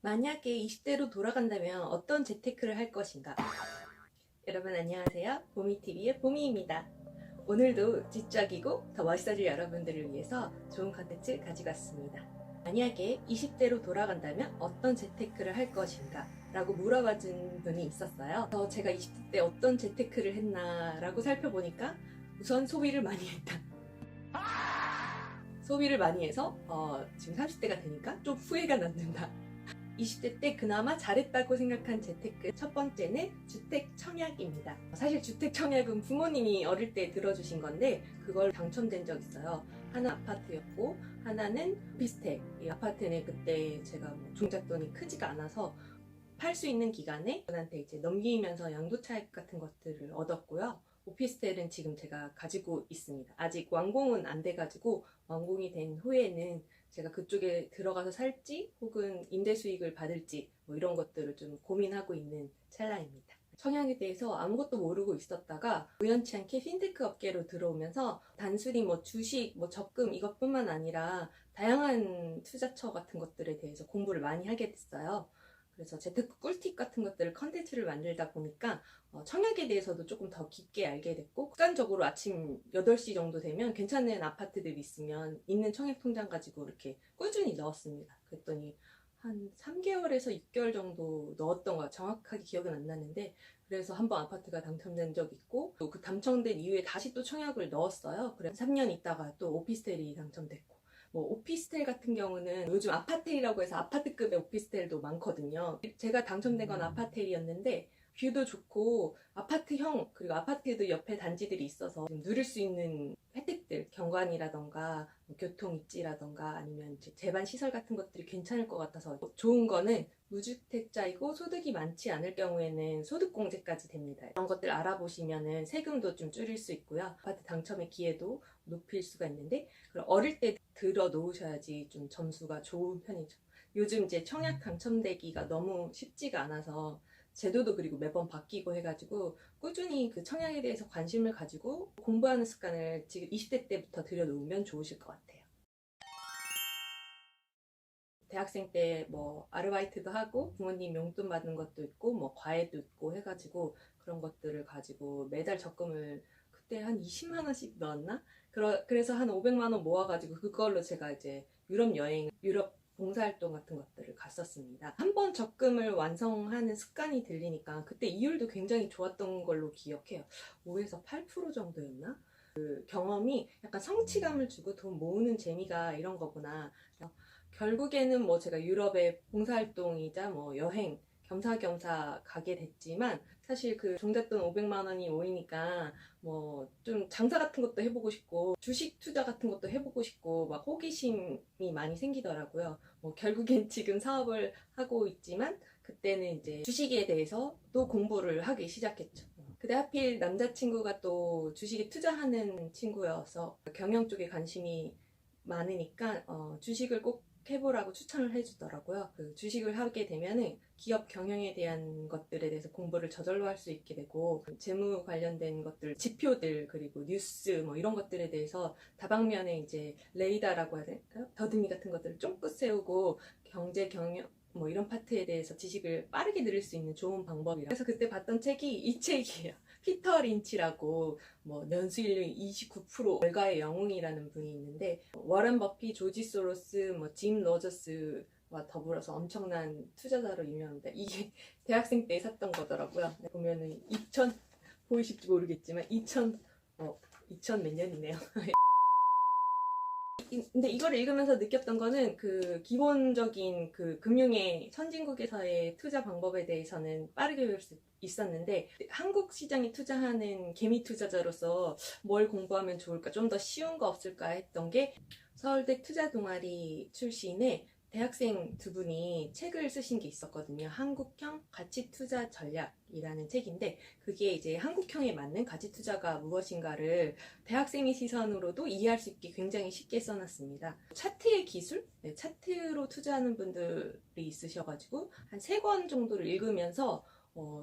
만약에 20대로 돌아간다면 어떤 재테크를 할 것인가? 여러분 안녕하세요. 보미TV의 보미입니다. 오늘도 지적이고 더 멋있어질 여러분들을 위해서 좋은 컨텐츠 가지고 왔습니다. 만약에 20대로 돌아간다면 어떤 재테크를 할 것인가? 라고 물어봐준 분이 있었어요. 그래서 제가 20대 때 어떤 재테크를 했나 라고 살펴보니까 우선 소비를 많이 했다. 소비를 많이 해서 지금 30대가 되니까 좀 후회가 남는다. 20대 때 그나마 잘했다고 생각한 재테크 첫 번째는 주택 청약입니다. 사실 주택 청약은 부모님이 어릴 때 들어주신 건데 그걸 당첨된 적 있어요. 하나 아파트였고 하나는 오피스텔. 이 아파트는 그때 제가 종잣돈이 크지가 않아서 팔 수 있는 기간에 그한테 이제 넘기면서 양도차익 같은 것들을 얻었고요. 오피스텔은 지금 제가 가지고 있습니다. 아직 완공은 안 돼가지고 완공이 된 후에는 제가 그쪽에 들어가서 살지 혹은 임대 수익을 받을지 뭐 이런 것들을 좀 고민하고 있는 찰나입니다. 청약에 대해서 아무것도 모르고 있었다가 우연치 않게 핀테크 업계로 들어오면서 단순히 뭐 주식, 뭐 적금 이것뿐만 아니라 다양한 투자처 같은 것들에 대해서 공부를 많이 하게 됐어요. 그래서 재테크 꿀팁 같은 것들을 컨텐츠를 만들다 보니까 청약에 대해서도 조금 더 깊게 알게 됐고 습관적으로 아침 8시 정도 되면 괜찮은 아파트들이 있으면 있는 청약 통장 가지고 이렇게 꾸준히 넣었습니다. 그랬더니 한 3개월에서 6개월 정도 넣었던 거 정확하게 기억은 안 나는데 그래서 한번 아파트가 당첨된 적 있고 또 그 당첨된 이후에 다시 또 청약을 넣었어요. 그래서 3년 있다가 또 오피스텔이 당첨됐고 뭐 오피스텔 같은 경우는 요즘 아파텔이라고 해서 아파트급의 오피스텔도 많거든요. 제가 당첨된 건 아파텔이었는데 뷰도 좋고 아파트형 그리고 아파트도 옆에 단지들이 있어서 누릴 수 있는 혜택들 경관이라던가 뭐 교통 입지라던가 아니면 이제 제반 시설 같은 것들이 괜찮을 것 같아서 좋은 거는 무주택자이고 소득이 많지 않을 경우에는 소득공제까지 됩니다. 이런 것들 알아보시면은 세금도 좀 줄일 수 있고요. 아파트 당첨의 기회도 높일 수가 있는데 어릴 때 들어 놓으셔야지 좀 점수가 좋은 편이죠. 요즘 이제 청약 당첨되기가 너무 쉽지가 않아서 제도도 그리고 매번 바뀌고 해가지고 꾸준히 그 청약에 대해서 관심을 가지고 공부하는 습관을 지금 20대 때부터 들여놓으면 좋으실 것 같아요. 대학생 때 뭐 아르바이트도 하고 부모님 용돈 받는 것도 있고 뭐 과외도 있고 해가지고 그런 것들을 가지고 매달 적금을 그때 한 20만 원씩 넣었나? 그래서 한 500만 원 모아가지고 그걸로 제가 이제 유럽 여행, 유럽 봉사활동 같은 것들을 갔었습니다. 한 번 적금을 완성하는 습관이 들리니까 그때 이율도 굉장히 좋았던 걸로 기억해요. 5에서 8% 정도였나? 그 경험이 약간 성취감을 주고 돈 모으는 재미가 이런 거구나. 결국에는 뭐 제가 유럽의 봉사활동이자 뭐 여행 겸사겸사 가게 됐지만 사실 그 종잣돈 500만 원이 모이니까 뭐 좀 장사 같은 것도 해보고 싶고 주식 투자 같은 것도 해보고 싶고 막 호기심이 많이 생기더라고요. 뭐 결국엔 지금 사업을 하고 있지만 그때는 이제 주식에 대해서 또 공부를 하기 시작했죠. 근데 하필 남자친구가 또 주식에 투자하는 친구여서 경영 쪽에 관심이 많으니까 주식을 꼭 해보라고 추천을 해주더라고요. 그 주식을 하게 되면은 기업 경영에 대한 것들에 대해서 공부를 저절로 할 수 있게 되고 재무 관련된 것들, 지표들 그리고 뉴스 뭐 이런 것들에 대해서 다방면에 이제 레이더라고 해야 될까요? 더듬이 같은 것들을 쫑긋 세우고 경제 경영 뭐 이런 파트에 대해서 지식을 빠르게 늘릴 수 있는 좋은 방법이라. 그래서 그때 봤던 책이 이 책이에요. 피터 린치라고 뭐 연수익률 29% 월가의 영웅이라는 분이 있는데 워런 버핏, 조지 소로스, 뭐 짐 로저스와 더불어서 엄청난 투자자로 유명합니다. 이게 대학생 때 샀던 거더라고요. 보면은 2000 보이실지 모르겠지만 2000 몇 년이네요. 근데 이걸 읽으면서 느꼈던 거는 그 기본적인 그 금융의 선진국에서의 투자 방법에 대해서는 빠르게 배울 수 있었는데 한국 시장에 투자하는 개미 투자자로서 뭘 공부하면 좋을까 좀 더 쉬운 거 없을까 했던 게 서울대 투자 동아리 출신의 대학생 두 분이 책을 쓰신 게 있었거든요. 한국형 가치투자 전략이라는 책인데 그게 이제 한국형에 맞는 가치투자가 무엇인가를 대학생의 시선으로도 이해할 수 있게 굉장히 쉽게 써놨습니다. 차트의 기술? 네, 차트로 투자하는 분들이 있으셔가지고 한 3권 정도를 읽으면서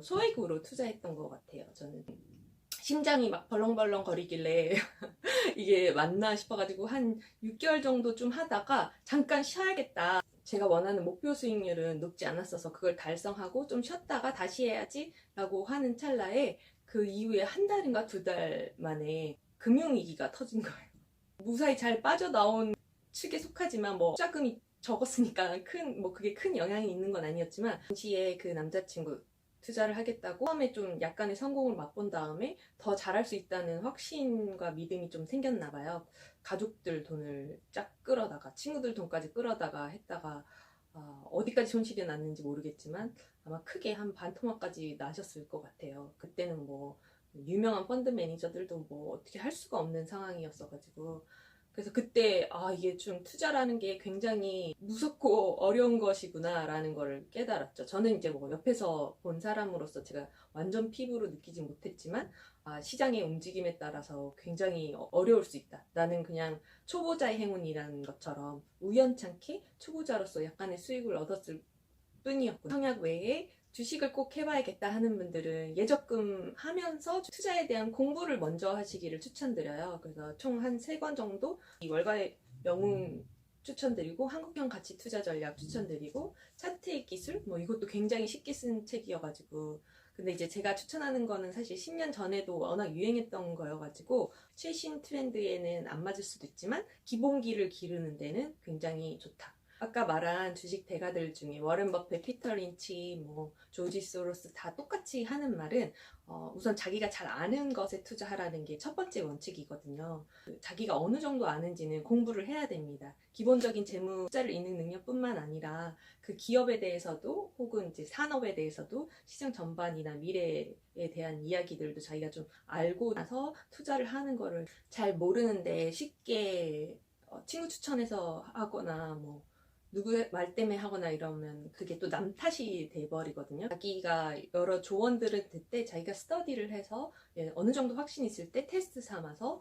소액으로 투자했던 것 같아요. 저는 심장이 막 벌렁벌렁 거리길래 이게 맞나 싶어가지고 한 6개월 정도 좀 하다가 잠깐 쉬어야겠다. 제가 원하는 목표 수익률은 높지 않았어서 그걸 달성하고 좀 쉬었다가 다시 해야지 라고 하는 찰나에 그 이후에 한 달인가 두 달 만에 금융위기가 터진 거예요. 무사히 잘 빠져나온 측에 속하지만 뭐 투자금이 적었으니까 그게 큰 영향이 있는 건 아니었지만, 당시에 그 남자친구 투자를 하겠다고 처음에 좀 약간의 성공을 맛본 다음에 더 잘할 수 있다는 확신과 믿음이 좀 생겼나 봐요. 가족들 돈을 쫙 끌어다가 친구들 돈까지 끌어다가 했다가 어디까지 손실이 났는지 모르겠지만 아마 크게 한 반토막까지 나셨을 것 같아요. 그때는 뭐 유명한 펀드 매니저들도 뭐 어떻게 할 수가 없는 상황이었어가지고, 그래서 그때 이게 좀 투자라는 게 굉장히 무섭고 어려운 것이구나 라는 걸 깨달았죠. 저는 이제 뭐 옆에서 본 사람으로서 제가 완전 피부로 느끼지 못했지만 시장의 움직임에 따라서 굉장히 어려울 수 있다. 나는 그냥 초보자의 행운이라는 것처럼 우연찮게 초보자로서 약간의 수익을 얻었을 뿐이었고, 청약 외에 주식을 꼭 해봐야겠다 하는 분들은 예적금 하면서 투자에 대한 공부를 먼저 하시기를 추천드려요. 그래서 총 한 3권 정도 이 월가의 영웅 추천드리고, 한국형 가치 투자 전략 추천드리고, 차트의 기술 이것도 굉장히 쉽게 쓴 책이어가지고, 근데 이제 제가 추천하는 거는 사실 10년 전에도 워낙 유행했던 거여가지고 최신 트렌드에는 안 맞을 수도 있지만 기본기를 기르는 데는 굉장히 좋다. 아까 말한 주식 대가들 중에 워런 버핏, 피터 린치, 조지 소로스 다 똑같이 하는 말은 우선 자기가 잘 아는 것에 투자하라는 게 첫 번째 원칙이거든요. 자기가 어느 정도 아는지는 공부를 해야 됩니다. 기본적인 재무 투자를 읽는 능력뿐만 아니라 그 기업에 대해서도 혹은 이제 산업에 대해서도 시장 전반이나 미래에 대한 이야기들도 자기가 좀 알고 나서 투자를 하는 거를 잘 모르는데 쉽게 친구 추천해서 하거나 누구 말 때문에 하거나 이러면 그게 또 남 탓이 돼버리거든요. 자기가 여러 조언들을 듣을 때 자기가 스터디를 해서 어느 정도 확신이 있을 때 테스트 삼아서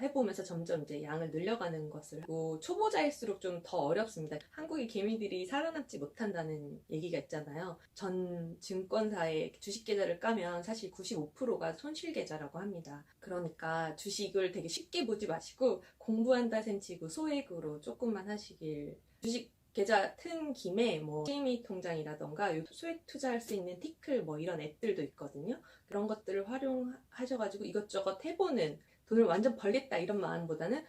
해보면서 점점 이제 양을 늘려가는 것을 하고, 초보자일수록 좀 더 어렵습니다. 한국의 개미들이 살아남지 못한다는 얘기가 있잖아요. 전 증권사의 주식 계좌를 까면 사실 95%가 손실 계좌라고 합니다. 그러니까 주식을 되게 쉽게 보지 마시고 공부한다 셈치고 소액으로 조금만 하시길. 주식 계좌 튼 김에 CME 통장이라던가 소액 투자할 수 있는 티클 이런 앱들도 있거든요. 그런 것들을 활용하셔가지고 이것저것 해보는, 돈을 완전 벌겠다 이런 마음보다는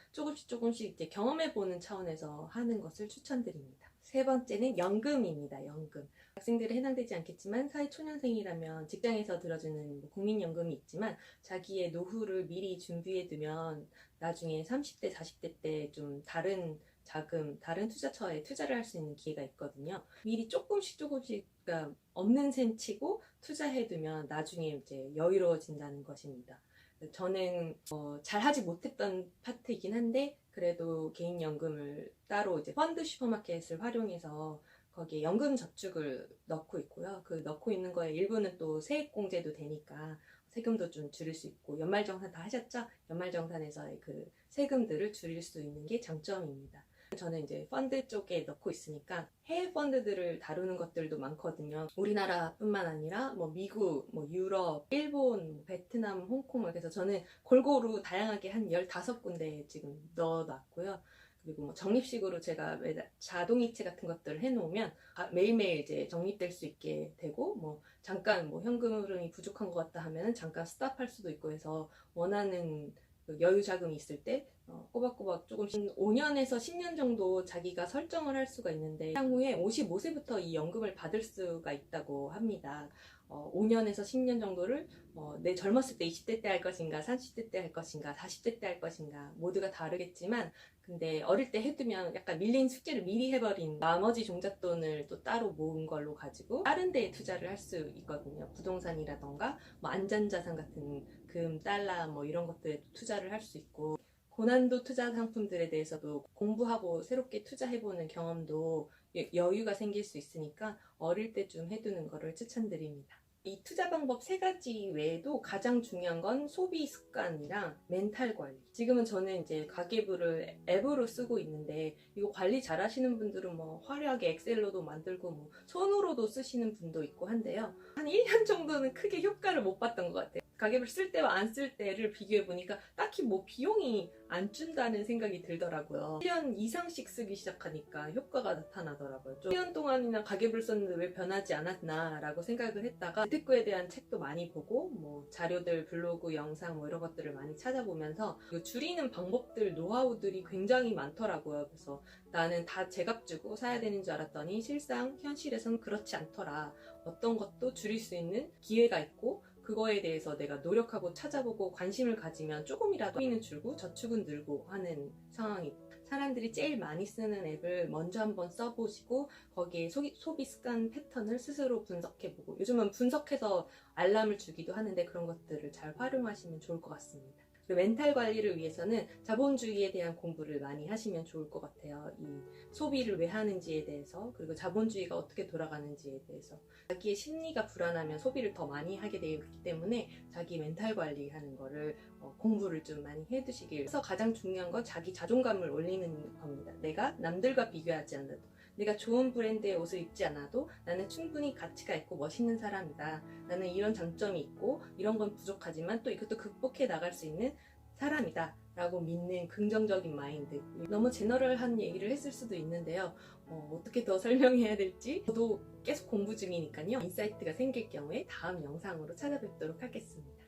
조금씩 이제 경험해보는 차원에서 하는 것을 추천드립니다. 세 번째는 연금입니다. 연금. 학생들에 해당되지 않겠지만 사회초년생이라면 직장에서 들어주는 국민연금이 있지만 자기의 노후를 미리 준비해두면 나중에 30대, 40대 때 좀 다른 자금, 다른 투자처에 투자를 할 수 있는 기회가 있거든요. 미리 조금씩 그러니까 없는 셈 치고 투자해두면 나중에 이제 여유로워진다는 것입니다. 저는 잘하지 못했던 파트이긴 한데 그래도 개인연금을 따로 이제 펀드 슈퍼마켓을 활용해서 거기에 연금 저축을 넣고 있고요. 그 넣고 있는 거에 일부는 또 세액공제도 되니까 세금도 좀 줄일 수 있고, 연말정산 다 하셨죠? 연말정산에서의 그 세금들을 줄일 수 있는 게 장점입니다. 저는 이제 펀드 쪽에 넣고 있으니까 해외 펀드들을 다루는 것들도 많거든요. 우리나라뿐만 아니라 미국, 유럽, 일본, 베트남, 홍콩, 그래서 저는 골고루 다양하게 한 15군데 지금 넣어놨고요. 그리고 적립식으로 제가 자동이체 같은 것들을 해놓으면 매일매일 이제 적립될 수 있게 되고, 잠깐 현금 흐름이 부족한 것 같다 하면 잠깐 스탑할 수도 있고 해서 원하는 여유 자금이 있을 때 꼬박꼬박 조금씩 5년에서 10년 정도 자기가 설정을 할 수가 있는데, 향후에 55세부터 이 연금을 받을 수가 있다고 합니다. 5년에서 10년 정도를 내 젊었을 때 20대 때 할 것인가, 30대 때 할 것인가, 40대 때 할 것인가 모두가 다르겠지만, 근데 어릴 때 해두면 약간 밀린 숙제를 미리 해버린 나머지 종잣돈을 또 따로 모은 걸로 가지고 다른 데에 투자를 할 수 있거든요. 부동산이라던가 안전자산 같은 금, 달러 이런 것들에 투자를 할 수 있고, 고난도 투자 상품들에 대해서도 공부하고 새롭게 투자해보는 경험도 여유가 생길 수 있으니까 어릴 때쯤 해두는 거를 추천드립니다. 이 투자 방법 3가지 외에도 가장 중요한 건 소비 습관이랑 멘탈 관리. 지금은 저는 이제 가계부를 앱으로 쓰고 있는데, 이거 관리 잘 하시는 분들은 화려하게 엑셀로도 만들고 손으로도 쓰시는 분도 있고 한데요. 한 1년 정도는 크게 효과를 못 봤던 것 같아요. 가계부를 쓸 때와 안 쓸 때를 비교해 보니까 딱히 뭐 비용이 안 준다는 생각이 들더라고요. 1년 이상씩 쓰기 시작하니까 효과가 나타나더라고요. 좀 1년 동안이나 가계부를 썼는데 왜 변하지 않았나 라고 생각을 했다가 재테크에 대한 책도 많이 보고 뭐 자료들, 블로그, 영상 뭐 이런 것들을 많이 찾아보면서 줄이는 방법들, 노하우들이 굉장히 많더라고요. 그래서 나는 다 제값 주고 사야 되는 줄 알았더니 실상 현실에선 그렇지 않더라. 어떤 것도 줄일 수 있는 기회가 있고 그거에 대해서 내가 노력하고 찾아보고 관심을 가지면 조금이라도 소비는 줄고 저축은 늘고 하는 상황이 사람들이 제일 많이 쓰는 앱을 먼저 한번 써보시고 거기에 소비 습관 패턴을 스스로 분석해보고 요즘은 분석해서 알람을 주기도 하는데 그런 것들을 잘 활용하시면 좋을 것 같습니다. 그리고 멘탈 관리를 위해서는 자본주의에 대한 공부를 많이 하시면 좋을 것 같아요. 이 소비를 왜 하는지에 대해서 그리고 자본주의가 어떻게 돌아가는지에 대해서 자기의 심리가 불안하면 소비를 더 많이 하게 되어 있기 때문에 자기 멘탈 관리하는 거를 공부를 좀 많이 해두시길. 그래서 가장 중요한 건 자기 자존감을 올리는 겁니다. 내가 남들과 비교하지 않아도 내가 좋은 브랜드의 옷을 입지 않아도 나는 충분히 가치가 있고 멋있는 사람이다. 나는 이런 장점이 있고 이런 건 부족하지만 또 이것도 극복해 나갈 수 있는 사람이다 라고 믿는 긍정적인 마인드. 너무 제너럴한 얘기를 했을 수도 있는데요. 어떻게 더 설명해야 될지 저도 계속 공부 중이니까요. 인사이트가 생길 경우에 다음 영상으로 찾아뵙도록 하겠습니다.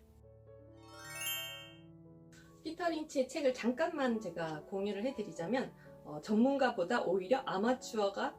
피터 린치의 책을 잠깐만 제가 공유를 해드리자면 전문가보다 오히려 아마추어가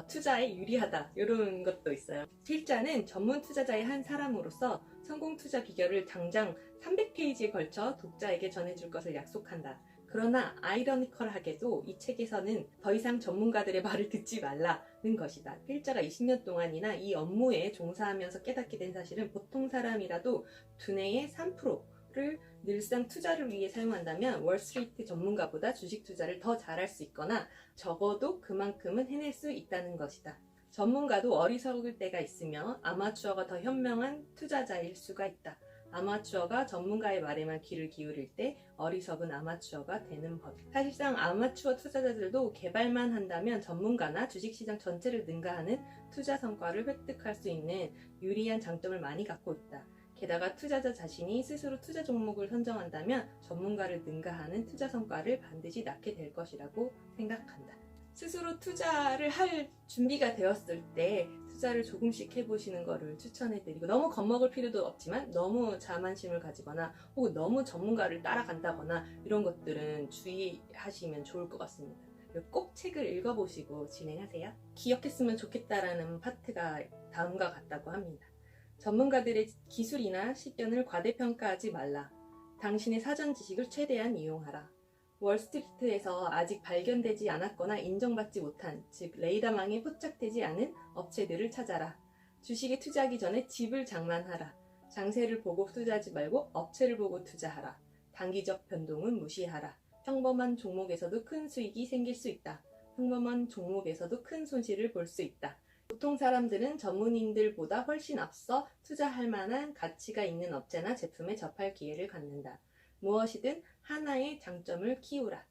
투자에 유리하다 이런 것도 있어요. 필자는 전문 투자자의 한 사람으로서 성공 투자 비결을 당장 300페이지에 걸쳐 독자에게 전해줄 것을 약속한다. 그러나 아이러니컬하게도 이 책에서는 더 이상 전문가들의 말을 듣지 말라는 것이다. 필자가 20년 동안이나 이 업무에 종사하면서 깨닫게 된 사실은 보통 사람이라도 두뇌의 3%를 늘상 투자를 위해 사용한다면 월스트리트 전문가보다 주식 투자를 더 잘할 수 있거나 적어도 그만큼은 해낼 수 있다는 것이다. 전문가도 어리석을 때가 있으며 아마추어가 더 현명한 투자자일 수가 있다. 아마추어가 전문가의 말에만 귀를 기울일 때 어리석은 아마추어가 되는 법. 사실상 아마추어 투자자들도 개발만 한다면 전문가나 주식시장 전체를 능가하는 투자 성과를 획득할 수 있는 유리한 장점을 많이 갖고 있다. 게다가 투자자 자신이 스스로 투자 종목을 선정한다면 전문가를 능가하는 투자 성과를 반드시 낳게 될 것이라고 생각한다. 스스로 투자를 할 준비가 되었을 때 투자를 조금씩 해보시는 것을 추천해드리고 너무 겁먹을 필요도 없지만 너무 자만심을 가지거나 혹은 너무 전문가를 따라간다거나 이런 것들은 주의하시면 좋을 것 같습니다. 꼭 책을 읽어보시고 진행하세요. 기억했으면 좋겠다라는 파트가 다음과 같다고 합니다. 전문가들의 기술이나 식견을 과대평가하지 말라. 당신의 사전 지식을 최대한 이용하라. 월스트리트에서 아직 발견되지 않았거나 인정받지 못한, 즉 레이더망에 포착되지 않은 업체들을 찾아라. 주식에 투자하기 전에 집을 장만하라. 장세를 보고 투자하지 말고 업체를 보고 투자하라. 단기적 변동은 무시하라. 평범한 종목에서도 큰 수익이 생길 수 있다. 평범한 종목에서도 큰 손실을 볼 수 있다. 보통 사람들은 전문인들보다 훨씬 앞서 투자할 만한 가치가 있는 업체나 제품에 접할 기회를 갖는다. 무엇이든 하나의 장점을 키우라.